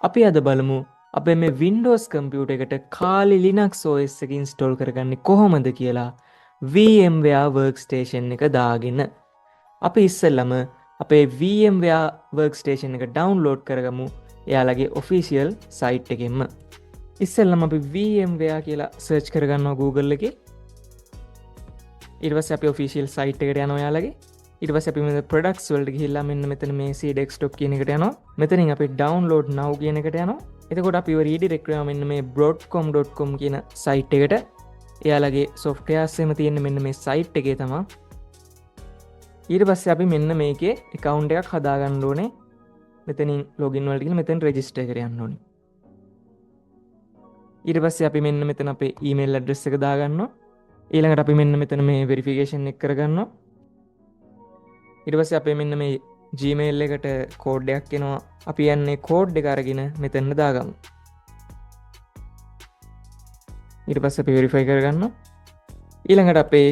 අපි අද බලමු අපේ මේ Windows කම්පියුටර් එකට Kali Linux OS එක ඉන්ස්ටෝල් කරගන්නේ කොහොමද කියලා VMware Workstation එක දාගෙන. අපි ඉස්සෙල්ලම අපේ VMware Workstation එක ඩවුන්ලෝඩ් කරගමු එයාලගේ ඔෆිෂියල් සයිට් එකෙන්ම. ඉස්සෙල්ලම අපි VMware කියලා සර්ච් කරගන්නවා Google එකේ. ඊට පස්සේ අපි ඔෆිෂියල් සයිට් එකට යනවා එයාලගේ. ඊට පස්සේ අපි මේ ප්‍රොඩක්ට්ස් වලට ගිහිල්ලා මෙන්න මෙතන මේ C desktop කියන එකට යනවා. මෙතනින් අපි download now කියන එකට යනවා. එතකොට අපි රීඩිරෙක්ට් වෙනවා මෙන්න මේ broadcom.com කියන සයිට් එකට. එයාලගේ softwares එම තියෙන මෙන්න මේ සයිට් එකේ තමයි. ඊට පස්සේ අපි මෙන්න මේකේ account එකක් හදාගන්න ඕනේ. මෙතනින් login වලට ගිහලා මෙතන register කර යන්න ඕනේ. ඊට පස්සේ අපි මෙන්න මෙතන අපේ email address එක දාගන්නවා. ඊළඟට අපි මෙන්න මෙතන මේ verification එක කරගන්නවා. ඊට පස්සේ අපේ මෙන්න මේ Gmail එකට කෝඩ් එකක් එනවා. අපි යන්නේ කෝඩ් එක අරගෙන මෙතන දාගමු. ඊට පස්සේ අපි verify කරගන්නවා. ඊළඟට අපේ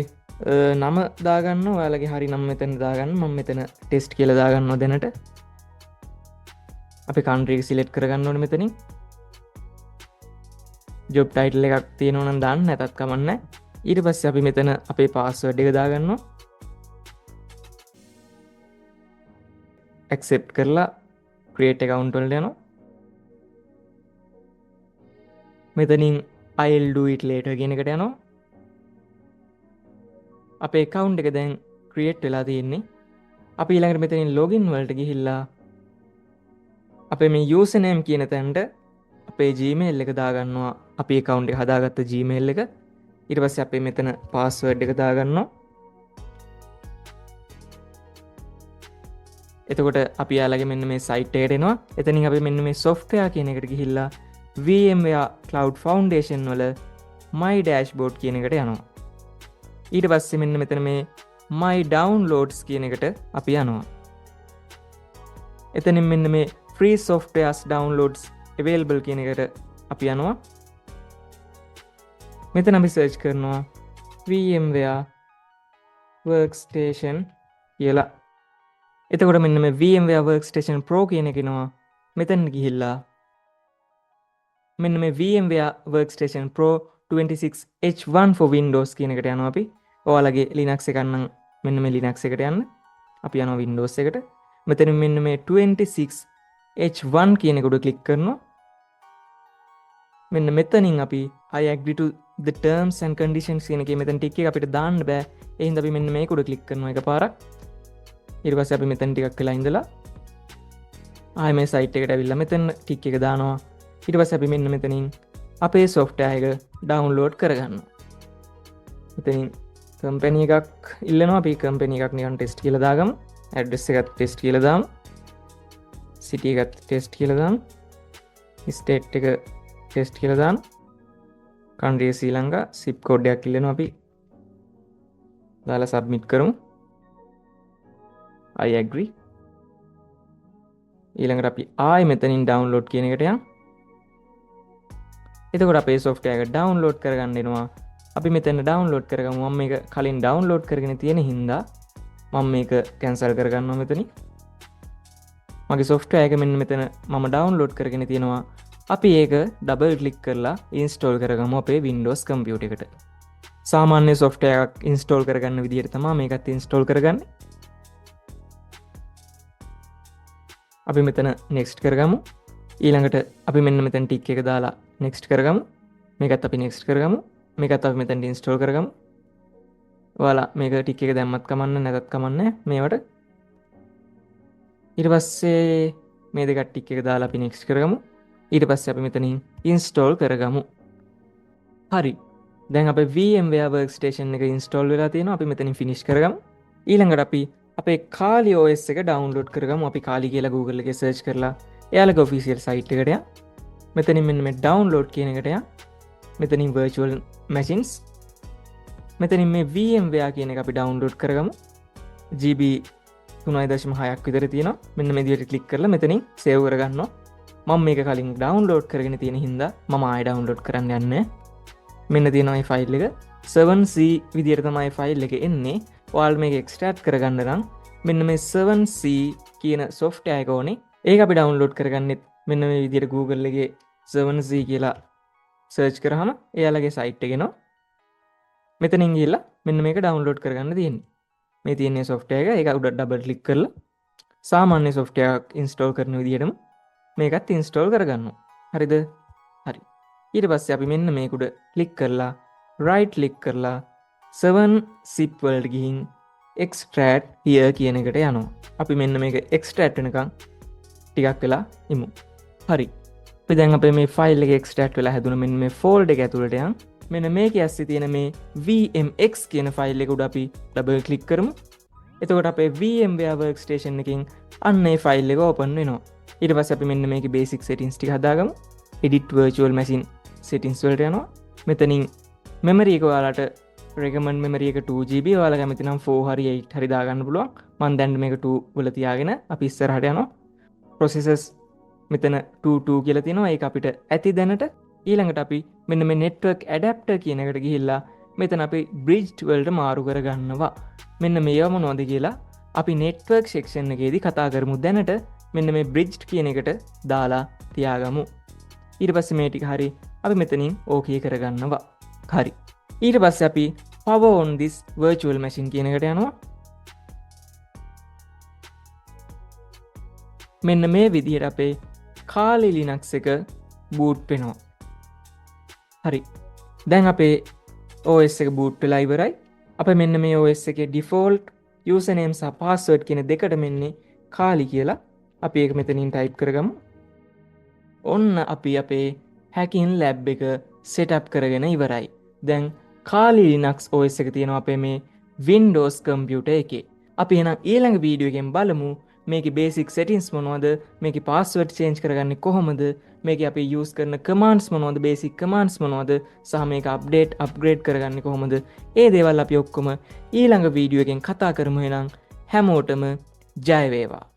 නම දාගන්නවා. ඔයාලගේ හරි නම මෙතන දාගන්න. මම මෙතන test කියලා දාගන්නවා දැනට. අපි country එක select කරගන්න ඕනේ මෙතනින්. job title එකක් තියෙනවා නම් දාන්න නැතත් කමක් නැහැ. ඊට පස්සේ අපි මෙතන අපේ password එක දාගන්නවා. accept කරලා create account වලට යනවා. මෙතනින් I'll do it later කියන එකට යනවා. අපේ account එක දැන් create වෙලා තියෙන්නේ. අපි ඊළඟට මෙතනින් login වලට ගිහිල්ලා අපේ මේ username කියන තැනට අපේ Gmail එක දාගන්නවා. අපි account එක හදාගත්ත Gmail එක. ඊට පස්සේ අපි මෙතන password එක දාගන්නවා. එතකොට අපි යාලගේ මෙන්න මේ සයිට් එකට එනවා. එතනින් අපි මෙන්න මේ software කියන එකට ගිහිල්ලා VMware Cloud Foundation වල My Dashboard කියන එකට යනවා. ඊට පස්සේ මෙන්න මෙතන මේ My Downloads කියන එකට අපි යනවා. එතනින් මෙන්න මේ Free Softwares Downloads Available කියන එකට අපි යනවා. මෙතන අපි search කරනවා VMware Workstation කියලා. එතකොට මෙන්න මේ VMware Workstation Pro කියන එක එනවා. මෙතන ගිහිල්ලා මෙන්න මේ VMware Workstation Pro 26H1 for Windows කියන එකට යනවා අපි. ඔයාලගේ Linux එකක් නම් මෙන්න මේ Linux එකට යන්න. අපි යනවා Windows එකට. මෙතනින් මෙන්න මේ 26H1 කියන එක උඩ ක්ලික් කරනවා. මෙන්න මෙතනින් අපි I agree to the terms and conditions කියන එකේ මෙතන ටික එක අපිට දාන්න බෑ. ඒ හින්දා අපි මෙන්න මේක උඩ ක්ලික් කරනවා එකපාරක්. ඊට පස්සේ අපි මෙතන ටිකක් වෙලා ඉඳලා ආයෙ මේ සයිට් එකට ඇවිල්ලා මෙතන ටික් එක දානවා. ඊට පස්සේ අපි මෙන්න මෙතනින් අපේ software එක download කරගන්නවා. මෙතනින් company එකක් ඉල්ලනවා. අපි company එකක් නිකන් test කියලා දාගමු. address එකත් test කියලා දාමු. city එකත් test කියලා දාමු. state එක test කියලා දාමු. country ශ්‍රී ලංකා. zip code එකක් ඉල්ලනවා. අපි දාලා submit කරමු. I agree. ඊළඟට අපි ආයෙ මෙතනින් download කියන එකට යමු. එතකොට අපේ software එක download කරගන්න එනවා. අපි මෙතන download කරගමු. මම මේක කලින් download කරගෙන තියෙන හින්දා මම මේක cancel කරගන්නවා මෙතනින්. මගේ software එක මෙන්න මෙතන මම download කරගෙන තියෙනවා. අපි ඒක double click කරලා install කරගමු අපේ Windows computer එකට. සාමාන්‍ය software එකක් install කරගන්න විදිහට තමයි මේකත් install කරගන්නේ. අපි මෙතන next කරගමු. ඊළඟට අපි මෙන්න මෙතන ටික් එක දාලා next කරගමු. මේකත් අපි next කරගමු. මේකත් අපි මෙතනට install කරගමු. ඔයාලා මේක ටික් එක දැම්මත් කමන්න නැතත් කමන්නේ මේවට. ඊට පස්සේ මේ දෙක ටික් එක දාලා අපි next කරගමු. ඊට පස්සේ අපි මෙතනින් install කරගමු. හරි. දැන් අපේ VMware Workstation එක install වෙලා තියෙනවා. අපි මෙතනින් finish කරගමු. ඊළඟට අපි අපේ Kali OS එක download කරගමු. අපි Kali කියලා Google එකේ search කරලා එයාලගේ official site එකට යන්න. මෙතනින් මෙන්න මේ download කියන එකට යන්න. මෙතනින් virtual machines. මෙතනින් මේ VMware කියන එක අපි download කරගමු. GB 3.6ක් විතර තියෙනවා. මෙන්න මේ විදිහට click කරලා මෙතනින් save කරගන්නවා. මම මේක කලින් download කරගෙන තියෙන හින්දා මම ආයෙ download කරන්න යන්නේ. මෙන්න තියෙනවා මේ file එක. 7C විදිහට තමයි file එක එන්නේ. ඔයාලා මේක extract කරගන්න නම් මෙන්න මේ 7C කියන software එක ඕනේ. ඒක අපි download කරගන්නෙත් මෙන්න මේ විදිහට Google එකේ 7C කියලා සර්ච් කරාම එයාලගේ සයිට් එක එනවා. මෙතනින් ගිහිල්ලා මෙන්න මේක ඩවුන්ලෝඩ් කරගන්න තියෙන්නේ. මේ තියෙන software එක ඒක උඩ ඩබල් ක්ලික් කරලා සාමාන්‍ය software එකක් install කරන විදිහටම මේකත් install කරගන්නවා. හරිද? හරි. ඊට පස්සේ අපි මෙන්න මේක උඩ ක්ලික් කරලා right click කරලා 7zip වලට ගිහින් extract here කියන එකට යනවා. අපි මෙන්න මේක extract වෙනකන් ටිකක් වෙලා ඉමු. හරි. අපි දැන් අපේ මේ ෆයිල් එක extract වෙලා හැදුන මෙන්න මේ folder එක ඇතුළට යන්. මෙන්න මේක ඇස්සේ තියෙන මේ VMX කියන ෆයිල් එක උඩ අපි ඩබල් ක්ලික් කරමු. එතකොට අපේ VMware workstation එකකින් අන්න ඒ ෆයිල් එක ඕපන් වෙනවා. ඊට පස්සේ අපි මෙන්න මේකේ basic settings ටික හදාගමු. edit virtual machine settings වලට යනවා. මෙතනින් memory එක ඔයාලට recommend memory එක 2GB ඔයාලා කැමති නම් 4 හරි 8 හරි දාගන්න පුළුවන්. මම දැන් මේක 2 වල තියාගෙන අපි ඉස්සරහට යනවා. processors මෙතන 22 කියලා තියෙනවා. ඒක අපිට ඇති දැනට. ඊළඟට අපි මෙන්න මේ network adapter කියන එකට ගිහිල්ලා මෙතන අපි bridged වලට මාරු කරගන්නවා. මෙන්න මේව මොනවද කියලා අපි network section එකේදී කතා කරමු. දැනට මෙන්න මේ bridged කියන එකට දාලා තියාගමු. ඊට පස්සේ මේ ටික හරි අපි මෙතනින් okay කරගන්නවා. හරි. ඊට පස්සේ අපි power on this virtual machine කියන එකට යනවා. මෙන්න මේ විදිහට අපේ Kali Linux එක boot වෙනවා. හරි. දැන් අපේ OS එක boot වෙලා ඉවරයි. අපේ මෙන්න මේ OS එකේ default username සහ password කියන දෙකට මෙන්නේ Kali කියලා. අපි ඒක මෙතනින් type කරගමු. ඔන්න අපි අපේ hacking lab එක setup කරගෙන ඉවරයි. දැන් Kali Linux OS එක තියෙනවා අපේ මේ Windows computer එකේ. අපි එහෙනම් ඊළඟ වීඩියෝ එකෙන් බලමු මේකේ basic settings මොනවද, මේකේ password change කරගන්නේ කොහොමද, මේකේ අපි use කරන commands මොනවද, basic commands මොනවද, සහ මේක upgrade කරගන්නේ කොහොමද. ඒ දේවල් අපි ඔක්කොම ඊළඟ වීඩියෝ එකෙන් කතා කරමු. එහෙනම් හැමෝටම ජය වේවා.